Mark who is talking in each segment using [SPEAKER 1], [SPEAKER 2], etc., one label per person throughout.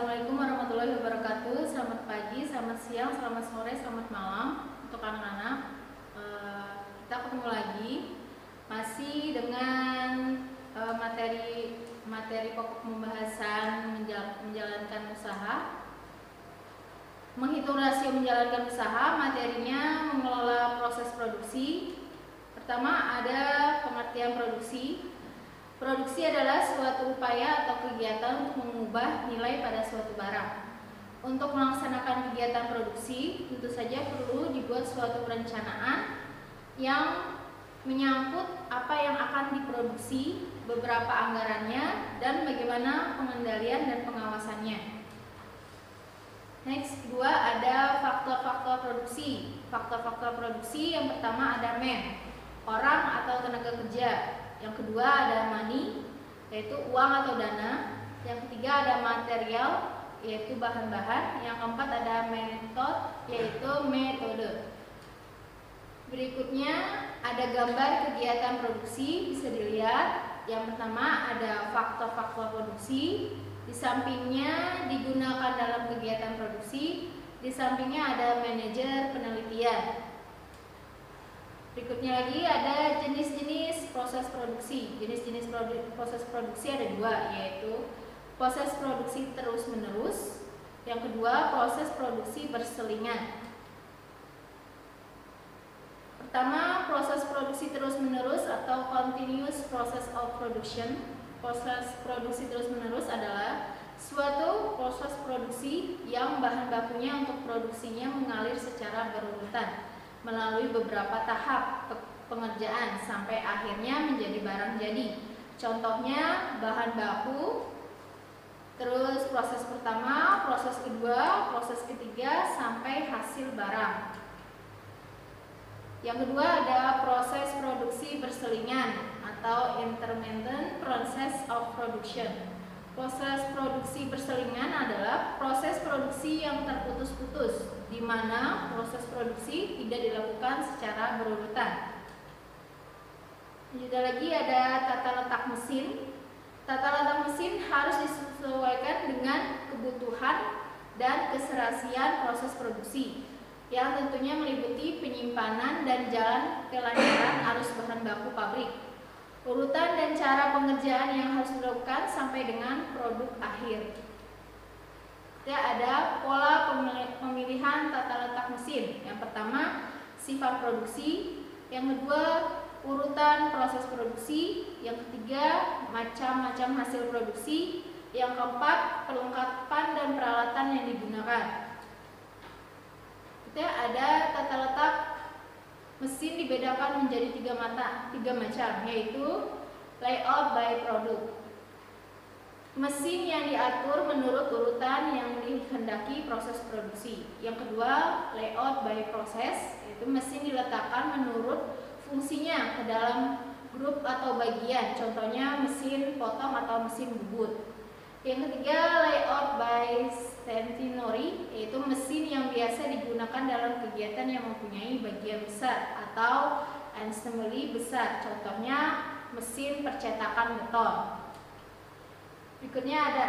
[SPEAKER 1] Assalamualaikum warahmatullahi wabarakatuh. Selamat pagi, selamat siang, selamat sore, selamat malam untuk anak-anak. Kita ketemu lagi masih dengan materi pokok pembahasan menjalankan usaha. Menghitung rasio menjalankan usaha, materinya mengelola proses produksi. Pertama ada pengertian produksi. Produksi adalah suatu upaya atau kegiatan untuk mengubah nilai pada suatu barang. Untuk melaksanakan kegiatan produksi, tentu saja perlu dibuat suatu perencanaan yang menyangkut apa yang akan diproduksi, beberapa anggarannya, dan bagaimana pengendalian dan pengawasannya. Next, kedua ada faktor-faktor produksi. Faktor-faktor produksi yang pertama ada man, orang atau tenaga kerja. Yang kedua ada money, yaitu uang atau dana. Yang ketiga ada material, yaitu bahan-bahan. Yang keempat ada method, yaitu metode. Berikutnya ada gambar kegiatan produksi, bisa dilihat. Yang pertama ada faktor-faktor produksi. Di sampingnya digunakan dalam kegiatan produksi. Di sampingnya ada manajer penelitian. Berikutnya lagi ada jenis-jenis proses produksi. Jenis-jenis proses produksi ada dua, yaitu proses produksi terus-menerus. Yang kedua, proses produksi berselingan. Pertama, proses produksi terus-menerus atau continuous process of production. Proses produksi terus-menerus adalah suatu proses produksi yang bahan bakunya untuk produksinya mengalir secara berurutan melalui beberapa tahap pengerjaan sampai akhirnya menjadi barang jadi. Contohnya bahan baku, terus proses pertama, proses kedua, proses ketiga sampai hasil barang. Yang kedua ada proses produksi berselingan atau intermittent process of production. Proses produksi berselingan adalah proses produksi yang terputus-putus, di mana proses produksi tidak dilakukan secara berurutan. Juga lagi ada tata letak mesin. Tata letak mesin harus disesuaikan dengan kebutuhan dan keserasian proses produksi, yang tentunya meliputi penyimpanan dan jalan kelancaran arus bahan baku pabrik, urutan dan cara pengerjaan yang harus dilakukan sampai dengan produk akhir. Kita ada pola pemilihan tata letak mesin. Yang pertama, sifat produksi. Yang kedua, urutan proses produksi. Yang ketiga, macam-macam hasil produksi. Yang keempat, perlengkapan dan peralatan yang digunakan. Kita ada tata letak mesin dibedakan menjadi tiga macam, yaitu layout by product. Mesin yang diatur menurut urutan yang dikehendaki proses produksi. Yang kedua, layout by process, yaitu mesin diletakkan menurut fungsinya ke dalam grup atau bagian, contohnya mesin potong atau mesin bubut. Yang ketiga, layout by centenary, yaitu mesin yang biasa digunakan dalam kegiatan yang mempunyai bagian besar atau assembly besar, contohnya mesin percetakan beton. Berikutnya ada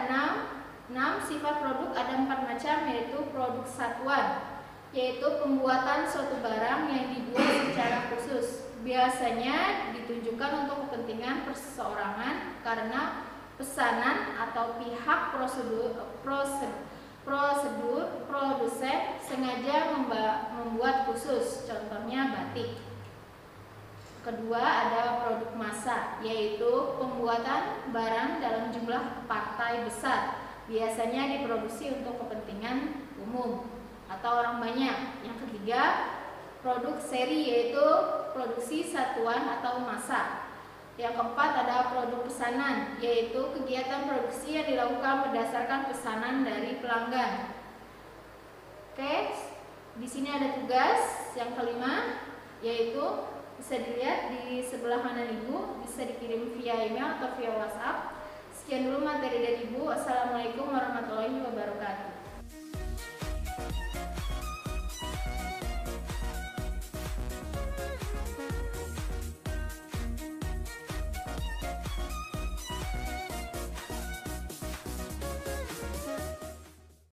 [SPEAKER 1] 6 sifat produk. Ada 4 macam, yaitu produk satuan, yaitu pembuatan suatu barang yang dibuat secara khusus, biasanya ditunjukkan untuk kepentingan perseorangan karena pesanan atau pihak produsen sengaja membuat khusus, contohnya batik. Kedua ada produk massa, yaitu pembuatan barang dalam jumlah partai besar, biasanya diproduksi untuk kepentingan umum atau orang banyak. Yang ketiga, produk seri, yaitu produksi satuan atau massa. Yang keempat ada produk pesanan, yaitu kegiatan produksi yang dilakukan berdasarkan pesanan dari pelanggan. Oke, di sini ada tugas yang kelima, yaitu bisa dilihat di sebelah kanan Ibu, bisa dikirim via email atau via WhatsApp. Sekian dulu materi dari Ibu. Assalamualaikum warahmatullahi wabarakatuh.